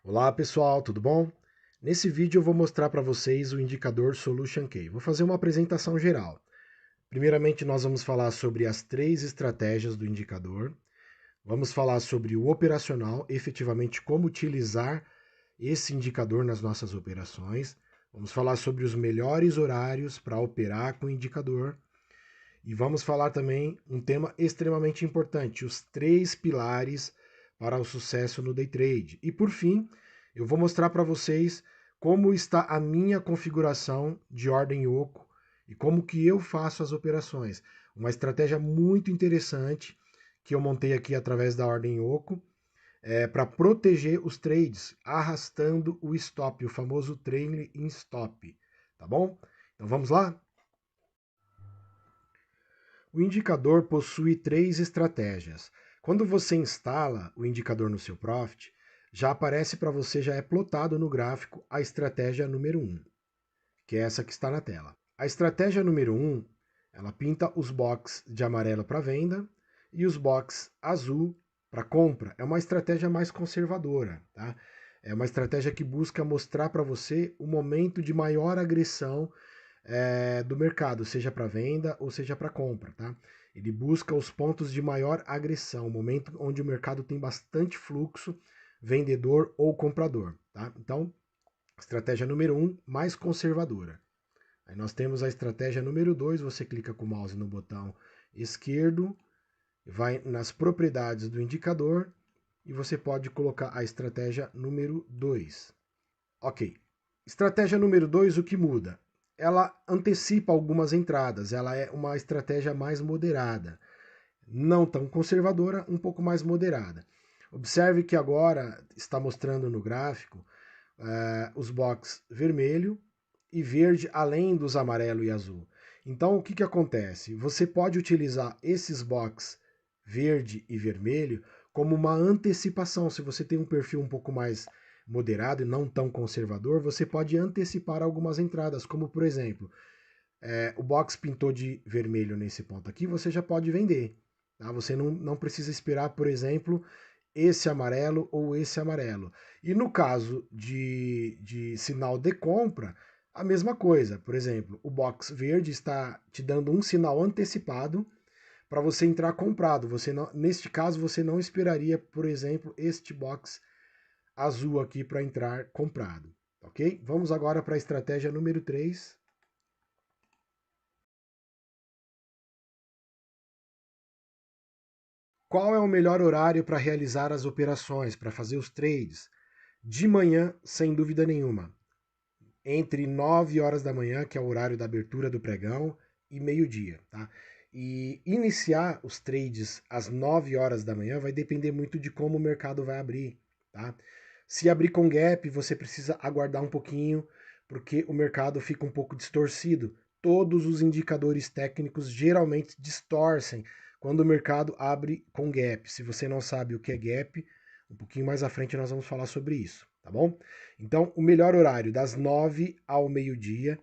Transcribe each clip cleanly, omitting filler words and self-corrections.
Olá pessoal, tudo bom? Nesse vídeo eu vou mostrar para vocês o indicador Solution Key. Vou fazer uma apresentação geral. Primeiramente nós vamos falar sobre as três estratégias do indicador. Vamos falar sobre o operacional, efetivamente como utilizar esse indicador nas nossas operações. Vamos falar sobre os melhores horários para operar com o indicador. E vamos falar também um tema extremamente importante, os três pilares para o sucesso no day trade. E por fim, eu vou mostrar para vocês como está a minha configuração de ordem Yoko e como que eu faço as operações. Uma estratégia muito interessante que eu montei aqui através da ordem Yoko para proteger os trades, arrastando o stop, o famoso trailing in stop, tá bom? Então vamos lá? O indicador possui três estratégias. Quando você instala o indicador no seu Profit, já aparece para você, já é plotado no gráfico a estratégia número 1, que é essa que está na tela. A estratégia número 1, ela pinta os boxes de amarelo para venda e os boxes azul para compra. É uma estratégia mais conservadora, tá? É uma estratégia que busca mostrar para você o momento de maior agressão do mercado, seja para venda ou seja para compra, tá? Ele busca os pontos de maior agressão, o momento onde o mercado tem bastante fluxo, vendedor ou comprador, tá? Então, estratégia número 1, mais conservadora. Aí nós temos a estratégia número 2, você clica com o mouse no botão esquerdo, vai nas propriedades do indicador e você pode colocar a estratégia número 2. Ok. Estratégia número 2, o que muda? Ela antecipa algumas entradas, ela é uma estratégia mais moderada. Não tão conservadora, um pouco mais moderada. Observe que agora está mostrando no gráfico os boxes vermelho e verde, além dos amarelo e azul. Então, o que acontece? Você pode utilizar esses boxes verde e vermelho como uma antecipação. Se você tem um perfil um pouco mais moderado e não tão conservador, você pode antecipar algumas entradas, como por exemplo, o box pintou de vermelho nesse ponto aqui, você já pode vender. Tá? Você não precisa esperar, por exemplo, esse amarelo ou esse amarelo. E no caso de sinal de compra, a mesma coisa. Por exemplo, o box verde está te dando um sinal antecipado para você entrar comprado. Você não, neste caso, você não esperaria, por exemplo, este box azul aqui para entrar comprado. Ok? Vamos agora para a estratégia número 3. Qual é o melhor horário para realizar as operações, para fazer os trades? De manhã, sem dúvida nenhuma. Entre 9 horas da manhã, que é o horário da abertura do pregão, e meio-dia, tá? E iniciar os trades às 9 horas da manhã vai depender muito de como o mercado vai abrir, tá? Se abrir com gap, você precisa aguardar um pouquinho, porque o mercado fica um pouco distorcido. Todos os indicadores técnicos geralmente distorcem quando o mercado abre com gap. Se você não sabe o que é gap, um pouquinho mais à frente nós vamos falar sobre isso, tá bom? Então, o melhor horário das 9 ao meio-dia.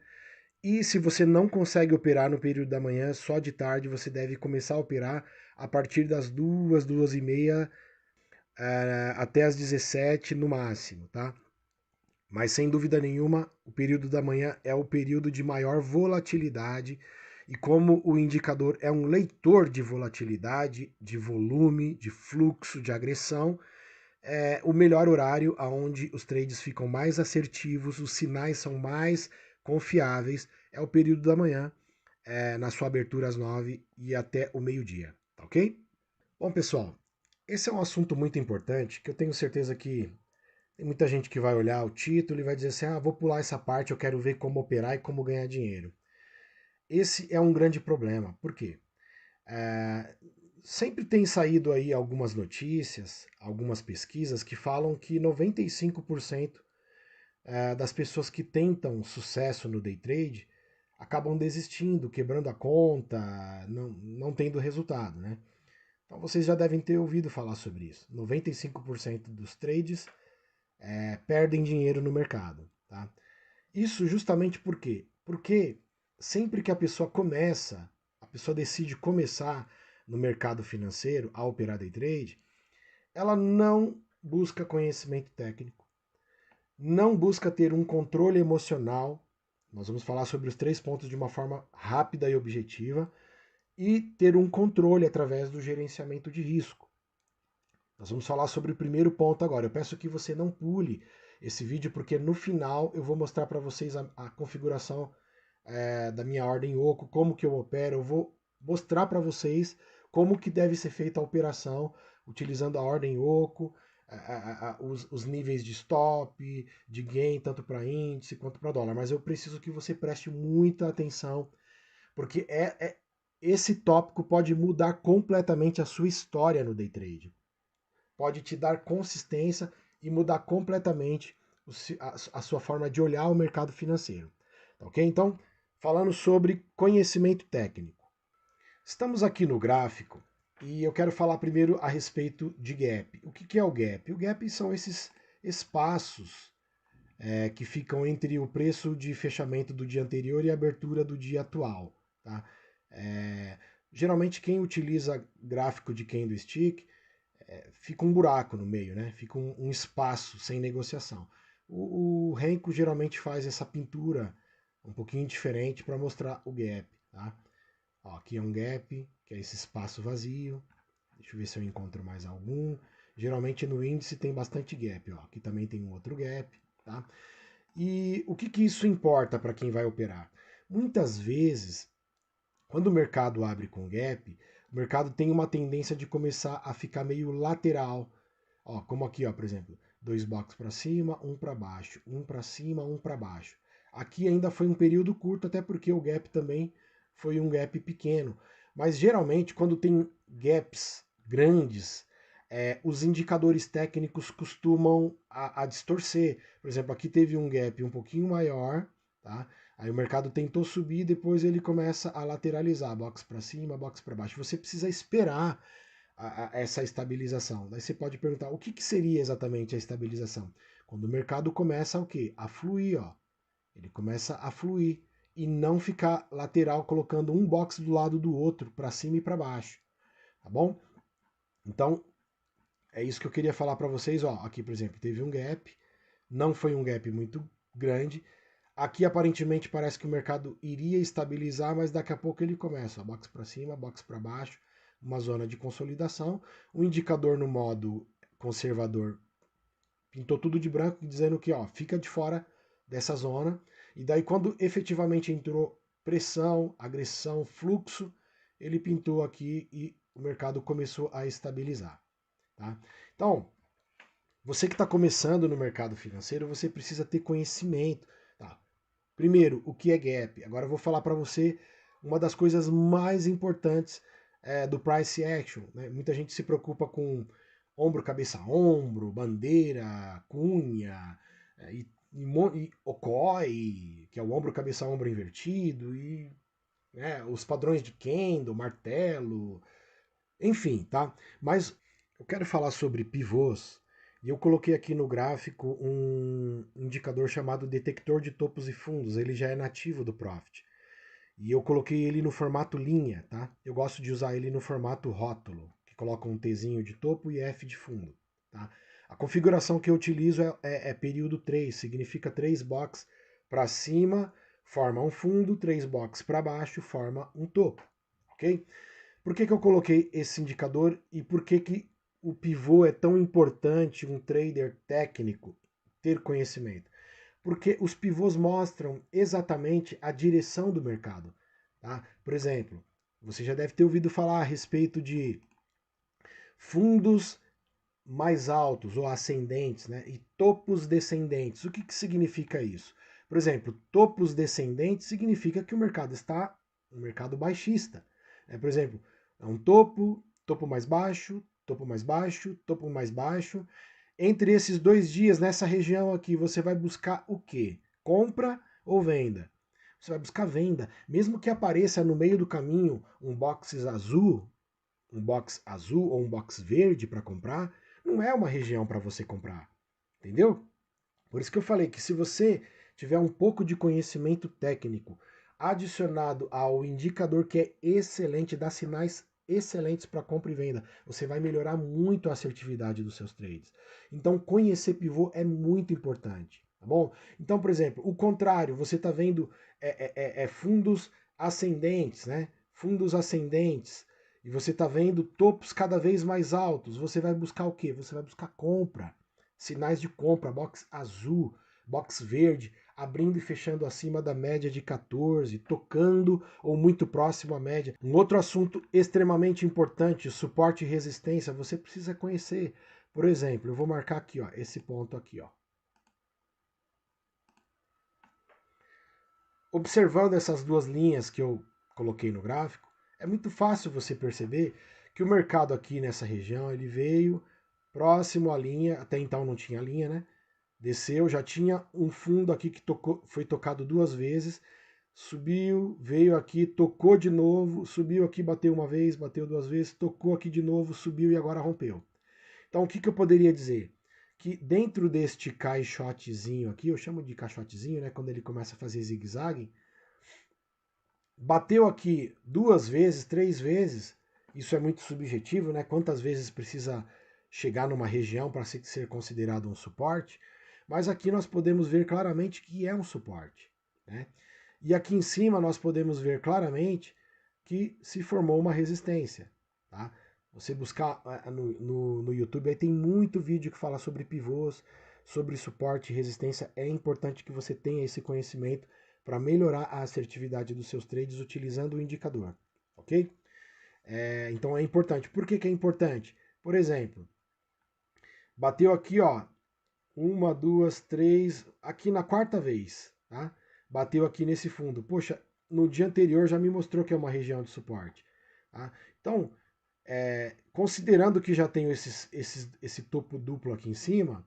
E se você não consegue operar no período da manhã, só de tarde, você deve começar a operar a partir das 2, 2h30 até as 17 no máximo, tá? Mas sem dúvida nenhuma, o período da manhã é o período de maior volatilidade. E como o indicador é um leitor de volatilidade, de volume, de fluxo, de agressão, é o melhor horário onde os trades ficam mais assertivos, os sinais são mais confiáveis, é o período da manhã, na sua abertura às 9 e até o meio-dia, tá ok? Bom, pessoal, esse é um assunto muito importante que eu tenho certeza que tem muita gente que vai olhar o título e vai dizer assim: ah, vou pular essa parte, eu quero ver como operar e como ganhar dinheiro. Esse é um grande problema. Por quê? É, sempre tem saído aí algumas notícias, algumas pesquisas que falam que 95% das pessoas que tentam sucesso no day trade acabam desistindo, quebrando a conta, não tendo resultado, né? Então vocês já devem ter ouvido falar sobre isso. 95% dos trades perdem dinheiro no mercado, tá? Isso justamente por quê? Porque sempre que a pessoa começa, a pessoa decide começar no mercado financeiro a operar day trade, ela não busca conhecimento técnico, não busca ter um controle emocional. Nós vamos falar sobre os 3 pontos de uma forma rápida e objetiva, e ter um controle através do gerenciamento de risco. Nós vamos falar sobre o primeiro ponto agora. Eu peço que você não pule esse vídeo, porque no final eu vou mostrar para vocês a configuração da minha ordem oco, como que eu opero. Eu vou mostrar para vocês como que deve ser feita a operação utilizando a ordem oco, os níveis de stop, de gain, tanto para índice quanto para dólar. Mas eu preciso que você preste muita atenção, porque esse tópico pode mudar completamente a sua história no day trade. Pode te dar consistência e mudar completamente a sua forma de olhar o mercado financeiro. Tá ok? Então, falando sobre conhecimento técnico. Estamos aqui no gráfico e eu quero falar primeiro a respeito de gap. O que é o gap? O gap são esses espaços que ficam entre o preço de fechamento do dia anterior e a abertura do dia atual. Tá? Geralmente quem utiliza gráfico de candlestick fica um buraco no meio, né? Fica um espaço sem negociação. O Renko geralmente faz essa pintura um pouquinho diferente para mostrar o gap. Tá? Ó, aqui é um gap, que é esse espaço vazio. Deixa eu ver se eu encontro mais algum. Geralmente no índice tem bastante gap. Ó. Aqui também tem um outro gap. Tá? E o que isso importa para quem vai operar? Muitas vezes, quando o mercado abre com gap, o mercado tem uma tendência de começar a ficar meio lateral. Ó, como aqui, ó, por exemplo, 2 blocos para cima, um para baixo, um para cima, um para baixo. Aqui ainda foi um período curto, até porque o gap também foi um gap pequeno. Mas geralmente, quando tem gaps grandes, os indicadores técnicos costumam a distorcer. Por exemplo, aqui teve um gap um pouquinho maior, tá? Aí o mercado tentou subir, depois ele começa a lateralizar, box para cima, box para baixo. Você precisa esperar essa estabilização. Daí você pode perguntar, o que seria exatamente a estabilização? Quando o mercado começa o quê? A fluir, ó. Ele começa a fluir e não ficar lateral colocando um box do lado do outro, para cima e para baixo, tá bom? Então, é isso que eu queria falar para vocês, ó. Aqui, por exemplo, teve um gap, não foi um gap muito grande. Aqui aparentemente parece que o mercado iria estabilizar, mas daqui a pouco ele começa, ó, box para cima, box para baixo, uma zona de consolidação. O indicador no modo conservador pintou tudo de branco, dizendo que ó, fica de fora dessa zona. E daí quando efetivamente entrou pressão, agressão, fluxo, ele pintou aqui e o mercado começou a estabilizar. Tá? Então, você que está começando no mercado financeiro, você precisa ter conhecimento. Tá? Primeiro, o que é gap? Agora eu vou falar para você uma das coisas mais importantes do price action. Né? Muita gente se preocupa com ombro, cabeça, ombro, bandeira, cunha, e okoi, que é o ombro, cabeça, ombro invertido, e os padrões de Kendo, martelo, enfim, tá? Mas eu quero falar sobre pivôs, e eu coloquei aqui no gráfico um indicador chamado detector de topos e fundos. Ele já é nativo do Profit. E eu coloquei ele no formato linha, tá? Eu gosto de usar ele no formato rótulo, que coloca um Tzinho de topo e F de fundo, tá? A configuração que eu utilizo é período 3, significa 3 box para cima, forma um fundo, 3 box para baixo, forma um topo, ok? Por que eu coloquei esse indicador e por que o pivô é tão importante, um trader técnico, ter conhecimento? Porque os pivôs mostram exatamente a direção do mercado. Tá? Por exemplo, você já deve ter ouvido falar a respeito de fundos mais altos ou ascendentes, né? E topos descendentes. O que significa isso? Por exemplo, topos descendentes significa que o mercado está um mercado baixista. Por exemplo, é um topo, topo mais baixo, topo mais baixo, topo mais baixo. Entre esses 2 dias, nessa região aqui, você vai buscar o quê? Compra ou venda? Você vai buscar venda. Mesmo que apareça no meio do caminho um box azul ou um box verde para comprar, não é uma região para você comprar. Entendeu? Por isso que eu falei que se você tiver um pouco de conhecimento técnico adicionado ao indicador que é excelente, dá sinais excelentes para compra e venda, você vai melhorar muito a assertividade dos seus trades. Então, conhecer pivô é muito importante. tá bom? Então, por exemplo, o contrário, você está vendo fundos ascendentes, né? Fundos ascendentes, e você está vendo topos cada vez mais altos, você vai buscar o quê? Você vai buscar compra, sinais de compra, box azul, box verde, abrindo e fechando acima da média de 14, tocando ou muito próximo à média. Um outro assunto extremamente importante, suporte e resistência, você precisa conhecer. Por exemplo, eu vou marcar aqui, ó, esse ponto aqui, ó. Observando essas duas linhas que eu coloquei no gráfico, é muito fácil você perceber que o mercado aqui nessa região, ele veio próximo à linha, até então não tinha linha, né? Desceu, já tinha um fundo aqui que foi tocado duas vezes, subiu, veio aqui, tocou de novo, subiu aqui, bateu uma vez, bateu duas vezes, tocou aqui de novo, subiu e agora rompeu. Então o que eu poderia dizer? Que dentro deste caixotezinho aqui, eu chamo de caixotezinho, né? Quando ele começa a fazer zigue-zague, bateu aqui duas vezes, três vezes, isso é muito subjetivo, né? Quantas vezes precisa chegar numa região para ser considerado um suporte, mas aqui nós podemos ver claramente que é um suporte, né? E aqui em cima nós podemos ver claramente que se formou uma resistência, tá? Você buscar no YouTube, aí tem muito vídeo que fala sobre pivôs, sobre suporte e resistência. É importante que você tenha esse conhecimento para melhorar a assertividade dos seus trades utilizando o indicador, ok? Então é importante. Por que é importante? Por exemplo, bateu aqui, ó, uma, duas, três, aqui na quarta vez, tá? Bateu aqui nesse fundo. Poxa, no dia anterior já me mostrou que é uma região de suporte. Tá? Então, considerando que já tenho esse topo duplo aqui em cima,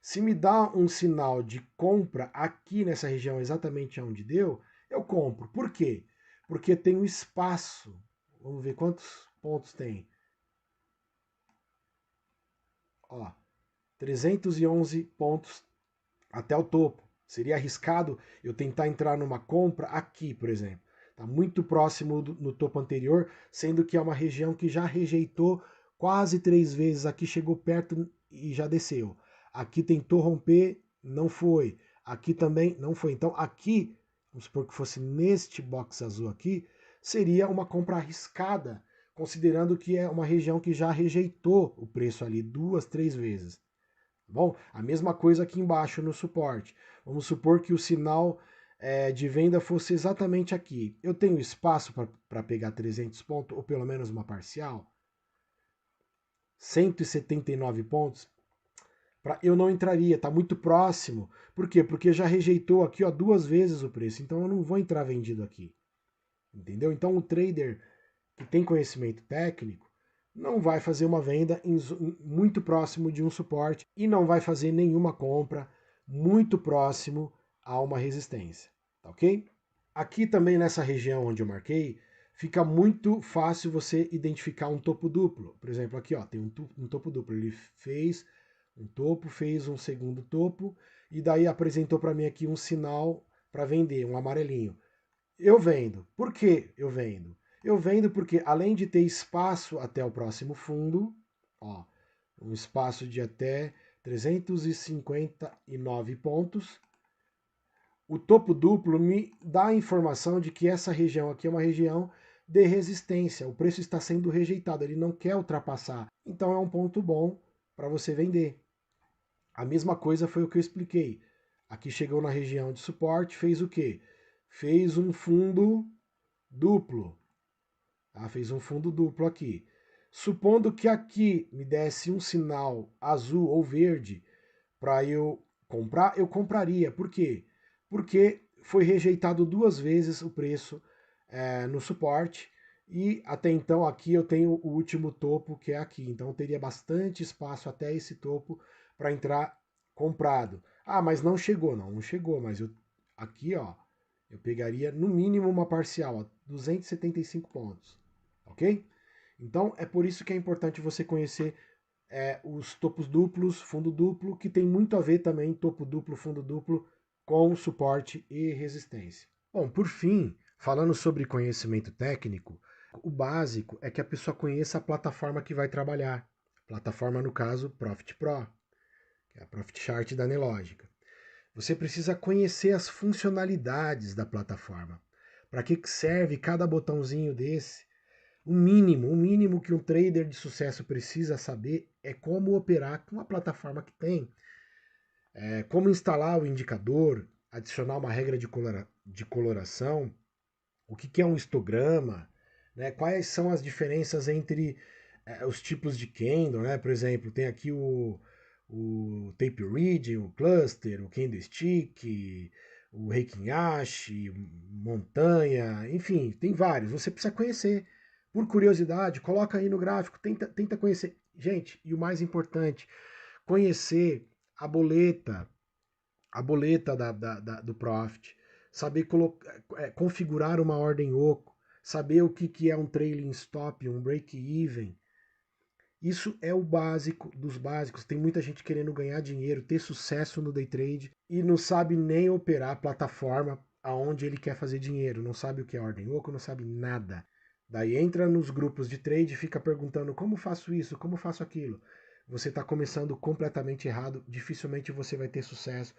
se me dá um sinal de compra aqui nessa região, exatamente onde deu, eu compro. Por quê? Porque tem um espaço. Vamos ver quantos pontos tem. Ó, 311 pontos até o topo. Seria arriscado eu tentar entrar numa compra aqui, por exemplo. Está muito próximo no topo anterior, sendo que é uma região que já rejeitou quase três vezes. Aqui chegou perto e já desceu. Aqui tentou romper, não foi. Aqui também não foi. Então aqui, vamos supor que fosse neste box azul aqui, seria uma compra arriscada, considerando que é uma região que já rejeitou o preço ali duas, três vezes. Bom, a mesma coisa aqui embaixo no suporte. Vamos supor que o sinal de venda fosse exatamente aqui. Eu tenho espaço para pegar 300 pontos, ou pelo menos uma parcial? 179 pontos? Eu não entraria, está muito próximo. Por quê? Porque já rejeitou aqui, ó, duas vezes o preço. Então eu não vou entrar vendido aqui. Entendeu? Então o trader que tem conhecimento técnico não vai fazer uma venda muito próximo de um suporte e não vai fazer nenhuma compra muito próximo a uma resistência, tá ok? Aqui também nessa região onde eu marquei, fica muito fácil você identificar um topo duplo. Por exemplo, aqui ó, tem um topo duplo. Ele fez um topo, fez um segundo topo e daí apresentou para mim aqui um sinal para vender, um amarelinho. Eu vendo. Por que eu vendo? Eu vendo porque, além de ter espaço até o próximo fundo, ó, um espaço de até 359 pontos, o topo duplo me dá a informação de que essa região aqui é uma região de resistência. O preço está sendo rejeitado, ele não quer ultrapassar. Então é um ponto bom para você vender. A mesma coisa foi o que eu expliquei. Aqui chegou na região de suporte, fez o quê? Fez um fundo duplo. Tá? Fez um fundo duplo aqui. Supondo que aqui me desse um sinal azul ou verde para eu comprar, eu compraria. Por quê? Porque foi rejeitado duas vezes o preço no suporte e até então aqui eu tenho o último topo que é aqui. Então eu teria bastante espaço até esse topo para entrar comprado. Ah, mas não chegou, não chegou, mas aqui ó, eu pegaria no mínimo uma parcial, ó, 275 pontos, ok? Então é por isso que é importante você conhecer os topos duplos, fundo duplo, que tem muito a ver também, topo duplo, fundo duplo, com suporte e resistência. Bom, por fim, falando sobre conhecimento técnico, o básico é que a pessoa conheça a plataforma que vai trabalhar. Plataforma, no caso, Profit Pro, que é a Profit Chart da Nelogica. Você precisa conhecer as funcionalidades da plataforma. Para que serve cada botãozinho desse? O mínimo que um trader de sucesso precisa saber é como operar com a plataforma que tem. Como instalar o indicador, adicionar uma regra de coloração, o que é um histograma, né? Quais são as diferenças entre os tipos de candle, né? Por exemplo, tem aqui o tape reading, o cluster, o candlestick, o Heikin Ash, montanha, enfim, tem vários. Você precisa conhecer. Por curiosidade, coloca aí no gráfico, tenta conhecer. Gente, e o mais importante, conhecer a boleta, do Profit, saber configurar uma ordem oco, saber o que é um trailing stop, um break-even. Isso é o básico dos básicos. Tem muita gente querendo ganhar dinheiro, ter sucesso no day trade e não sabe nem operar a plataforma aonde ele quer fazer dinheiro. Não sabe o que é ordem oco, não sabe nada. Daí entra nos grupos de trade e fica perguntando como faço isso, como faço aquilo. Você está começando completamente errado, dificilmente você vai ter sucesso.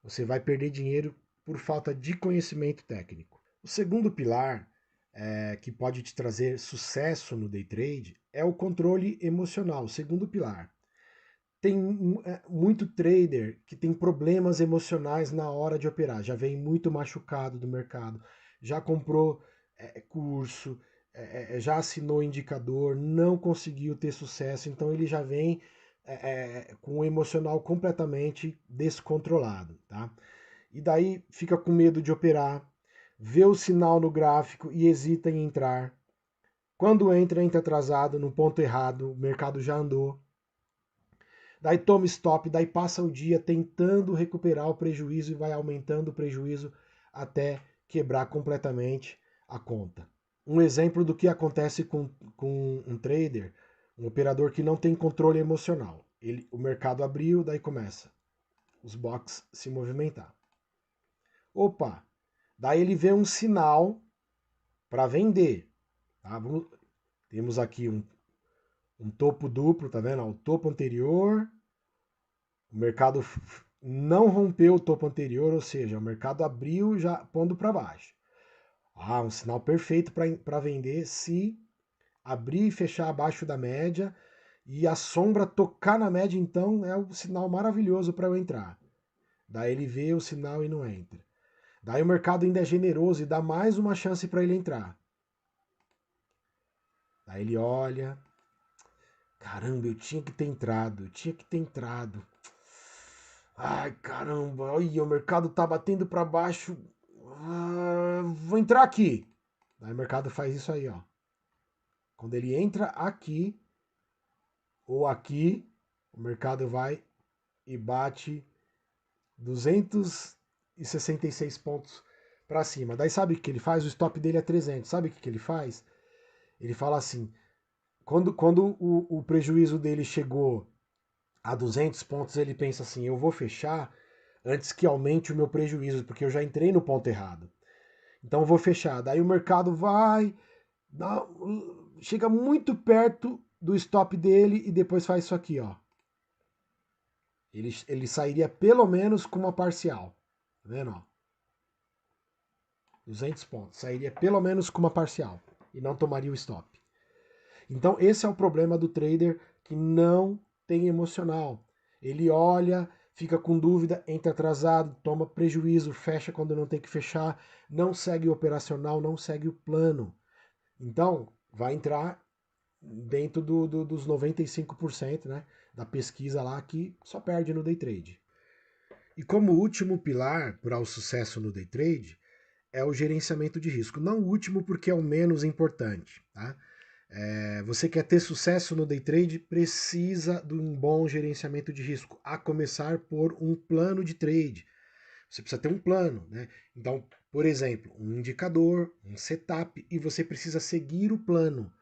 Você vai perder dinheiro por falta de conhecimento técnico. O segundo pilar que pode te trazer sucesso no day trade é o controle emocional, o segundo pilar. Tem muito trader que tem problemas emocionais na hora de operar, já vem muito machucado do mercado, já comprou curso, já assinou indicador, não conseguiu ter sucesso, então ele já vem com o emocional completamente descontrolado, tá? E daí fica com medo de operar, vê o sinal no gráfico e hesita em entrar. Quando entra atrasado, no ponto errado, o mercado já andou. Daí toma stop, daí passa o dia tentando recuperar o prejuízo e vai aumentando o prejuízo até quebrar completamente a conta. Um exemplo do que acontece com um trader, um operador que não tem controle emocional. O mercado abriu, daí começa os box se movimentar. Opa, daí ele vê um sinal para vender. Tá? Temos aqui um topo duplo, tá vendo? O topo anterior, o mercado não rompeu o topo anterior, ou seja, o mercado abriu já pondo para baixo. Um sinal perfeito para vender se abrir e fechar abaixo da média e a sombra tocar na média, então é um sinal maravilhoso para eu entrar. Daí ele vê o sinal e não entra. Daí o mercado ainda é generoso e dá mais uma chance para ele entrar. Daí ele olha, caramba, eu tinha que ter entrado. Ai, caramba, olha, o mercado tá batendo para baixo. Vou entrar aqui. Daí o mercado faz isso aí, ó. Quando ele entra aqui ou aqui, o mercado vai e bate 266 pontos para cima. Daí sabe o que ele faz? O stop dele é 300. Sabe o que ele faz? Ele fala assim, quando o prejuízo dele chegou a 200 pontos, ele pensa assim, eu vou fechar antes que aumente o meu prejuízo, porque eu já entrei no ponto errado. Então eu vou fechar. Daí o mercado vai, chega muito perto do stop dele e depois faz isso aqui, ó. Ele sairia pelo menos com uma parcial. Tá vendo? Ó? 200 pontos. Sairia pelo menos com uma parcial. E não tomaria o stop. Então esse é o problema do trader que não tem emocional. Ele olha, fica com dúvida, entra atrasado, toma prejuízo, fecha quando não tem que fechar, não segue o operacional, não segue o plano. Então, vai entrar dentro dos 95%, né, da pesquisa lá que só perde no day trade. E como último pilar para o sucesso no day trade é o gerenciamento de risco. Não o último porque é o menos importante, tá? Você quer ter sucesso no day trade, precisa de um bom gerenciamento de risco, a começar por um plano de trade. Você precisa ter um plano, né? Então, por exemplo, um indicador, um setup, e você precisa seguir o plano.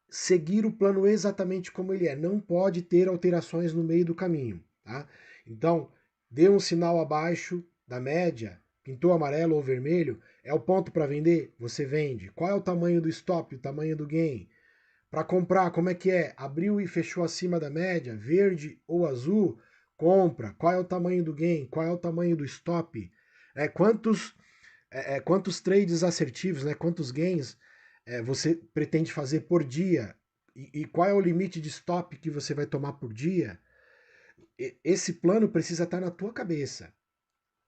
Seguir o plano exatamente como ele é. Não pode ter alterações no meio do caminho, tá? Então, dê um sinal abaixo da média, pintou amarelo ou vermelho, é o ponto para vender? Você vende. Qual é o tamanho do stop, o tamanho do gain? Para comprar, como é que é? Abriu e fechou acima da média, verde ou azul? compra, qual é o tamanho do gain, qual é o tamanho do stop, quantos trades assertivos, né, quantos gains você pretende fazer por dia e qual é o limite de stop que você vai tomar por dia. Esse plano precisa estar na tua cabeça.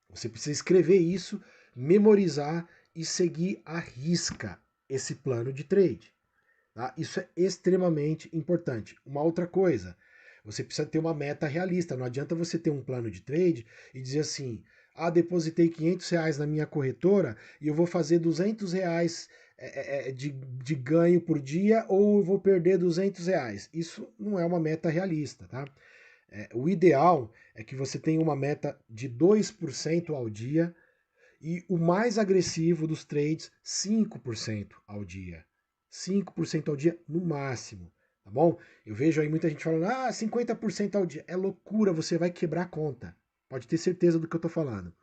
Você precisa escrever isso, memorizar e seguir à risca esse plano de trade. Tá? Isso é extremamente importante. Uma outra coisa, você precisa ter uma meta realista. Não adianta você ter um plano de trade e dizer assim, depositei R$ 500 na minha corretora e eu vou fazer R$ 200 de ganho por dia ou eu vou perder R$ 200. Isso não é uma meta realista, tá? O ideal é que você tenha uma meta de 2% ao dia e o mais agressivo dos trades, 5% ao dia. 5% ao dia no máximo, tá bom? Eu vejo aí muita gente falando, 50% ao dia. É loucura, você vai quebrar a conta. Pode ter certeza do que eu tô falando,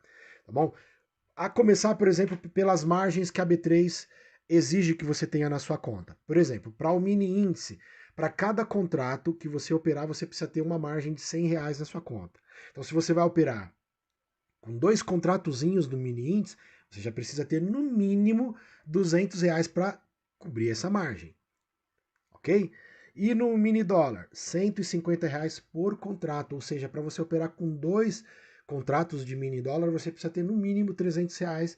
tá bom? A começar, por exemplo, pelas margens que a B3 exige que você tenha na sua conta. Por exemplo, para o mini índice, para cada contrato que você operar, você precisa ter uma margem de R$ 100 na sua conta. Então, se você vai operar com 2 contratozinhos do mini índice, você já precisa ter no mínimo R$ 200 para cobrir essa margem, ok? E no mini dólar, R$ 150 por contrato, ou seja, para você operar com 2 contratos de mini dólar, você precisa ter no mínimo R$ 300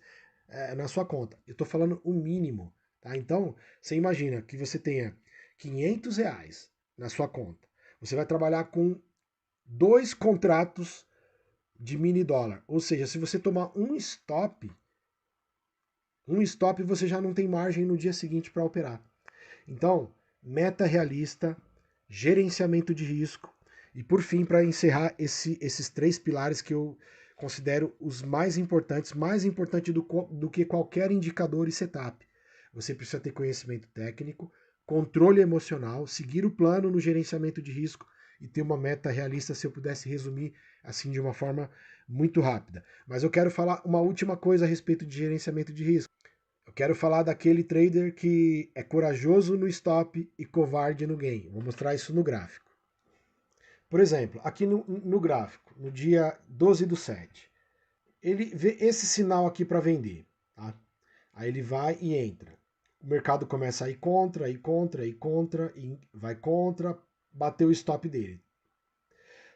na sua conta. Eu estou falando o mínimo, tá? Então, você imagina que você tenha R$ 500 na sua conta. Você vai trabalhar com 2 contratos de mini dólar. Ou seja, se você tomar um stop você já não tem margem no dia seguinte para operar. Então, meta realista, gerenciamento de risco e, por fim, para encerrar esses 3 pilares que eu considero os mais importantes, mais importante do que qualquer indicador e setup. Você precisa ter conhecimento técnico, controle emocional, seguir o plano no gerenciamento de risco e ter uma meta realista, se eu pudesse resumir assim de uma forma muito rápida. Mas eu quero falar uma última coisa a respeito de gerenciamento de risco. Eu quero falar daquele trader que é corajoso no stop e covarde no gain. Vou mostrar isso no gráfico. Por exemplo, aqui no gráfico, no dia 12/7, ele vê esse sinal aqui para vender. Tá? Aí ele vai e entra. O mercado começa a ir contra, ir contra, ir contra, e vai contra, bateu o stop dele.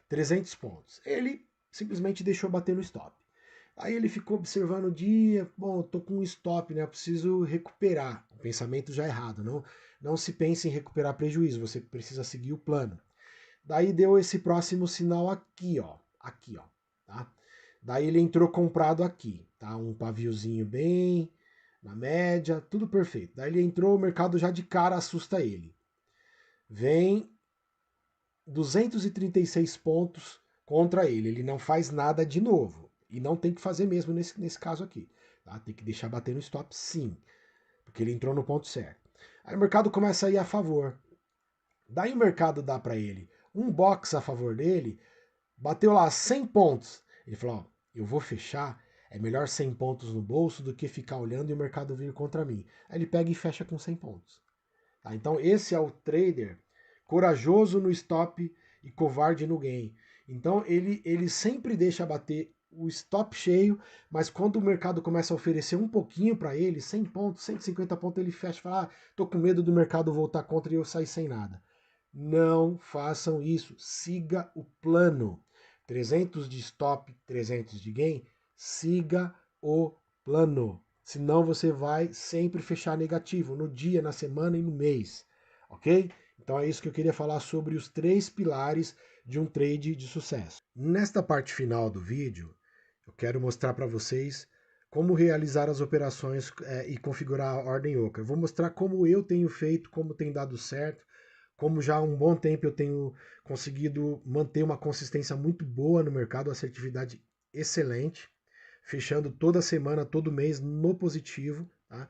300 pontos. Ele simplesmente deixou bater no stop. Aí ele ficou observando o dia, bom, tô com um stop, né? Eu preciso recuperar. O pensamento já é errado, não se pense em recuperar prejuízo, você precisa seguir o plano. Daí deu esse próximo sinal aqui, ó, tá? Daí ele entrou comprado aqui, tá? Um paviozinho bem na média, tudo perfeito. Daí ele entrou, o mercado já de cara assusta ele. Vem 236 pontos contra ele, ele não faz nada de novo. E não tem que fazer mesmo nesse caso aqui. Tá? Tem que deixar bater no stop sim, porque ele entrou no ponto certo. Aí o mercado começa a ir a favor. Daí o mercado dá para ele um box a favor dele, bateu lá 100 pontos. Ele falou, ó, eu vou fechar, é melhor 100 pontos no bolso do que ficar olhando e o mercado vir contra mim. Aí ele pega e fecha com 100 pontos. Tá? Então esse é o trader corajoso no stop e covarde no gain. Então ele sempre deixa bater o stop cheio, mas quando o mercado começa a oferecer um pouquinho para ele, 100 pontos, 150 pontos, ele fecha e fala, tô com medo do mercado voltar contra e eu sair sem nada. Não façam isso, siga o plano. 300 de stop, 300 de gain, siga o plano. Senão você vai sempre fechar negativo no dia, na semana e no mês, ok? Então é isso que eu queria falar sobre os 3 pilares de um trade de sucesso. Nesta parte final do vídeo, eu quero mostrar para vocês como realizar as operações e configurar a ordem oca. Eu vou mostrar como eu tenho feito, como tem dado certo, como já há um bom tempo eu tenho conseguido manter uma consistência muito boa no mercado, assertividade excelente, fechando toda semana, todo mês no positivo, tá?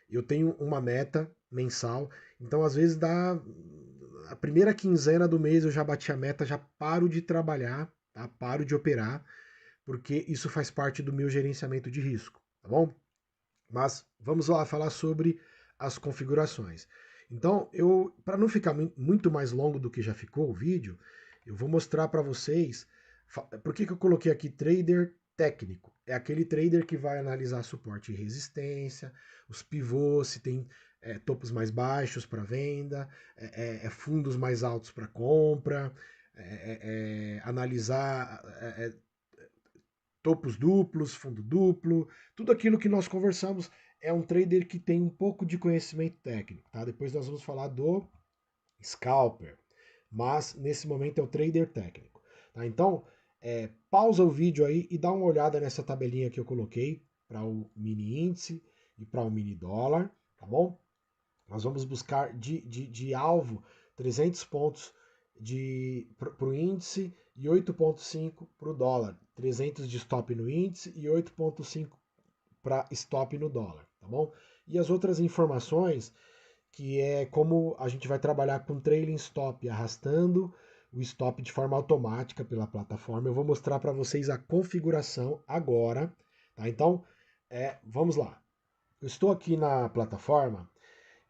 Eu tenho uma meta mensal, então às vezes dá a primeira quinzena do mês eu já bati a meta, já paro de trabalhar, tá? Paro de operar, porque isso faz parte do meu gerenciamento de risco, tá bom? Mas vamos lá falar sobre as configurações. Então, para não ficar muito mais longo do que já ficou o vídeo, eu vou mostrar para vocês Por que eu coloquei aqui trader técnico? É aquele trader que vai analisar suporte e resistência, os pivôs, se tem topos mais baixos para venda, fundos mais altos para compra, analisar topos duplos, fundo duplo, tudo aquilo que nós conversamos. É um trader que tem um pouco de conhecimento técnico, tá? Depois nós vamos falar do scalper, mas nesse momento é o trader técnico, tá? Então, pausa o vídeo aí e dá uma olhada nessa tabelinha que eu coloquei para o mini índice e para o mini dólar, tá bom? Nós vamos buscar de alvo 300 pontos para o índice e 8,5 para o dólar. 300 de stop no índice e 8,5 para stop no dólar, tá bom? E as outras informações, que é como a gente vai trabalhar com trailing stop, arrastando o stop de forma automática pela plataforma. Eu vou mostrar para vocês a configuração agora, tá? Então, vamos lá. Eu estou aqui na plataforma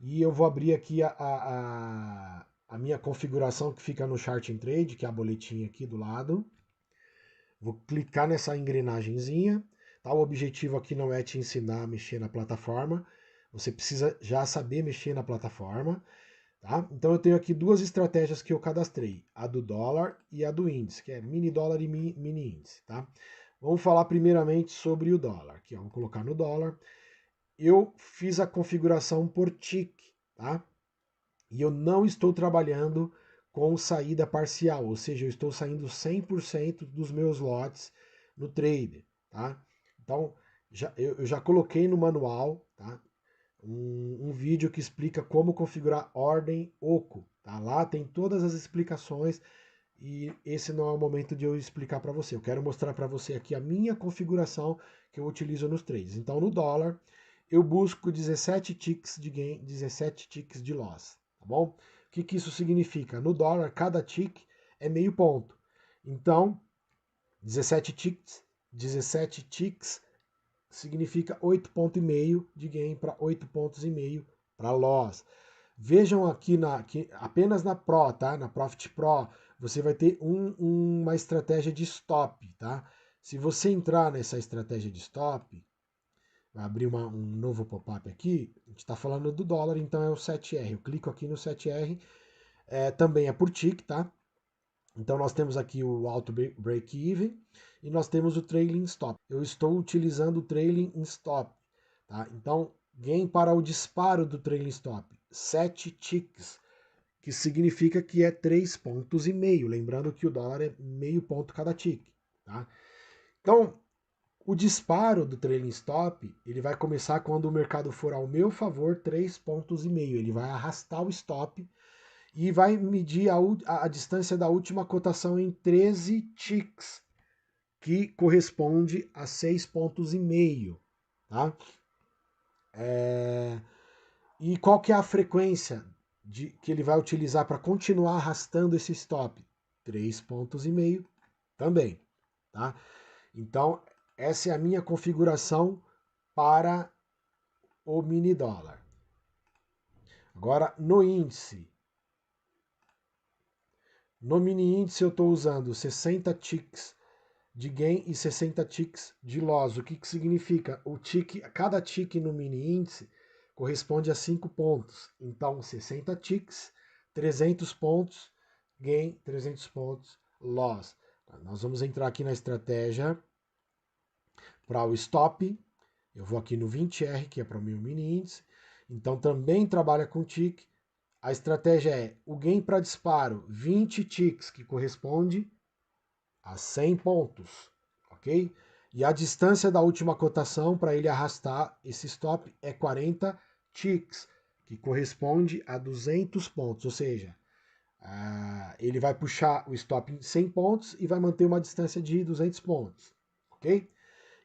e eu vou abrir aqui a minha configuração que fica no Chart and Trade, que é a boletinha aqui do lado. Vou clicar nessa engrenagemzinha. Tá? O objetivo aqui não é te ensinar a mexer na plataforma. Você precisa já saber mexer na plataforma. Tá? Então eu tenho aqui duas estratégias que eu cadastrei. A do dólar e a do índice, que é mini dólar e mini índice. Tá? Vamos falar primeiramente sobre o dólar. Aqui, ó, vou colocar no dólar. Eu fiz a configuração por tick. Tá? E eu não estou trabalhando com saída parcial, ou seja, eu estou saindo 100% dos meus lotes no trader, tá? Então, eu já coloquei no manual, tá? Um vídeo que explica como configurar ordem OCO, tá? Lá tem todas as explicações e esse não é o momento de eu explicar para você. Eu quero mostrar para você aqui a minha configuração que eu utilizo nos trades. Então, no dólar, eu busco 17 ticks de gain, 17 ticks de loss, tá bom? O que isso significa? No dólar, cada tick é meio ponto. Então, 17 ticks significa 8,5 pontos de gain para 8,5 pontos para loss. Vejam aqui, apenas na Pro, tá? Na Profit Pro, você vai ter uma estratégia de stop, tá? Se você entrar nessa estratégia de stop, vai abrir um novo pop-up aqui, a gente está falando do dólar, então é o 7R. Eu clico aqui no 7R, também é por tick, tá? Então nós temos aqui o auto break-even e nós temos o trailing stop. Eu estou utilizando o trailing stop, tá? Então, gain para o disparo do trailing stop, 7 ticks, que significa que é 3,5 pontos. Lembrando que o dólar é meio ponto cada tick, tá? Então, o disparo do trailing stop, ele vai começar quando o mercado for ao meu favor 3,5 pontos. Ele vai arrastar o stop e vai medir a distância da última cotação em 13 ticks, que corresponde a 6,5 pontos. Tá? E qual que é a frequência que ele vai utilizar para continuar arrastando esse stop? 3,5 pontos também. Tá? Então, essa é a minha configuração para o mini dólar. Agora, no índice. No mini índice eu estou usando 60 ticks de gain e 60 ticks de loss. O que significa? Cada tick no mini índice corresponde a 5 pontos. Então, 60 ticks, 300 pontos, gain, 300 pontos, loss. Nós vamos entrar aqui na estratégia para o stop. Eu vou aqui no 20R, que é para o meu mini índice. Então, também trabalha com tick. A estratégia é o gain para disparo, 20 ticks, que corresponde a 100 pontos, ok? E a distância da última cotação para ele arrastar esse stop é 40 ticks, que corresponde a 200 pontos, ou seja, ele vai puxar o stop em 100 pontos e vai manter uma distância de 200 pontos, ok?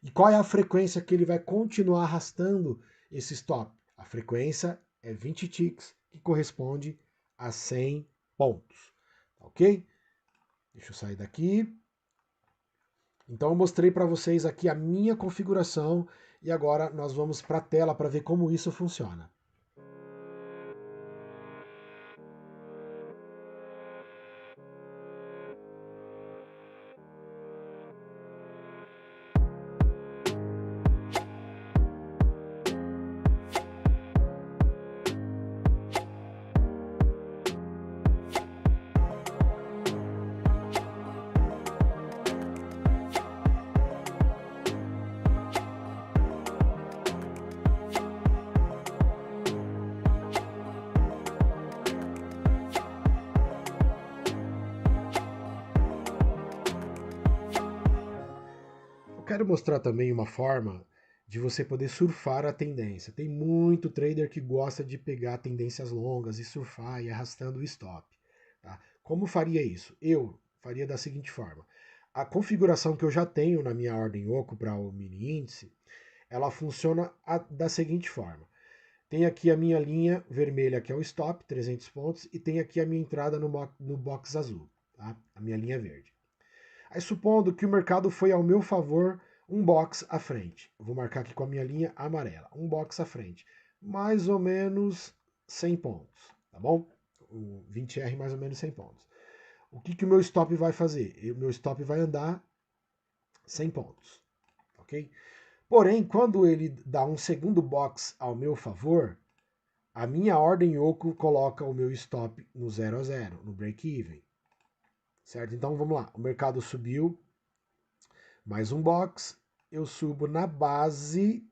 E qual é a frequência que ele vai continuar arrastando esse stop? A frequência é 20 ticks, que corresponde a 100 pontos, ok? Deixa eu sair daqui. Então eu mostrei para vocês aqui a minha configuração e agora nós vamos para a tela para ver como isso funciona. quero mostrar também uma forma de você poder surfar a tendência. Tem muito trader que gosta de pegar tendências longas e surfar e arrastando o stop. Tá? Como faria isso? Eu faria da seguinte forma. A configuração que eu já tenho na minha ordem Oco para o mini índice, ela funciona da seguinte forma. Tem aqui a minha linha vermelha, que é o stop, 300 pontos, e tem aqui a minha entrada no box azul, tá? A minha linha verde. Aí supondo que o mercado foi ao meu favor um box à frente. Eu vou marcar aqui com a minha linha amarela. Um box à frente. Mais ou menos 100 pontos, tá bom? O 20R mais ou menos 100 pontos. O que o meu stop vai fazer? O meu stop vai andar 100 pontos, ok? Porém, quando ele dá um segundo box ao meu favor, a minha ordem Oco coloca o meu stop no 0 a 0, no break-even. Certo? Então vamos lá. O mercado subiu, mais um box, eu subo na base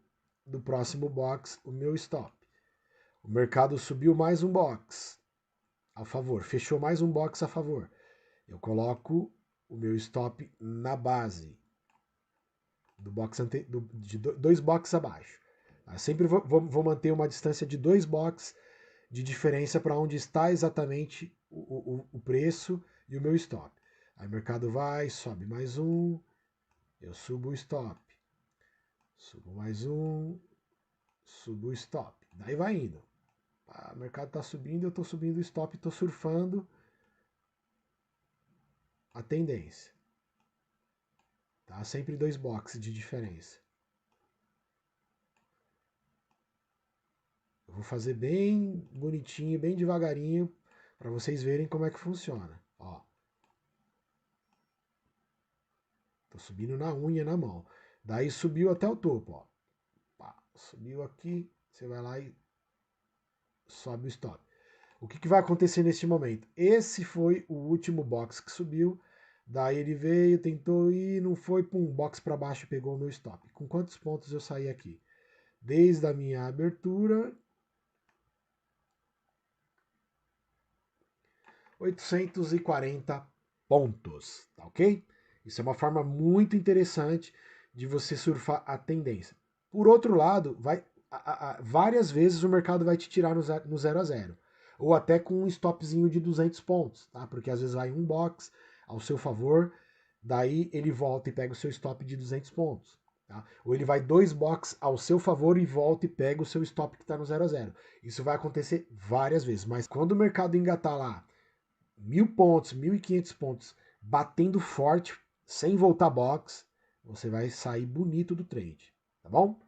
do próximo box o meu stop. O mercado subiu mais um box a favor, fechou mais um box a favor. Eu coloco o meu stop na base do box de dois boxes abaixo. Eu sempre vou manter uma distância de 2 boxes de diferença para onde está exatamente o preço e o meu stop. Aí o mercado vai, sobe mais um, eu subo o stop. Subo mais um, subo o stop. Daí vai indo. O mercado está subindo, eu estou subindo o stop, estou surfando a tendência. Tá? Sempre 2 boxes de diferença. Eu vou fazer bem bonitinho, bem devagarinho, para vocês verem como é que funciona. Ó. Tô subindo na unha, na mão. Daí subiu até o topo, ó. Pá, subiu aqui, você vai lá e sobe o stop. O que vai acontecer neste momento? Esse foi o último box que subiu. Daí ele veio, tentou ir, não foi, pum, box para baixo, pegou o meu stop. Com quantos pontos eu saí aqui? Desde a minha abertura, 840 pontos, tá ok? Isso é uma forma muito interessante de você surfar a tendência. Por outro lado, várias vezes o mercado vai te tirar no 0 a 0, ou até com um stopzinho de 200 pontos, tá? Porque às vezes vai um box ao seu favor, daí ele volta e pega o seu stop de 200 pontos. Tá? Ou ele vai 2 box ao seu favor e volta e pega o seu stop que está no 0 a 0. Isso vai acontecer várias vezes, mas quando o mercado engatar lá 1.000 pontos, 1.500 pontos, batendo forte, sem voltar box, você vai sair bonito do trade, tá bom?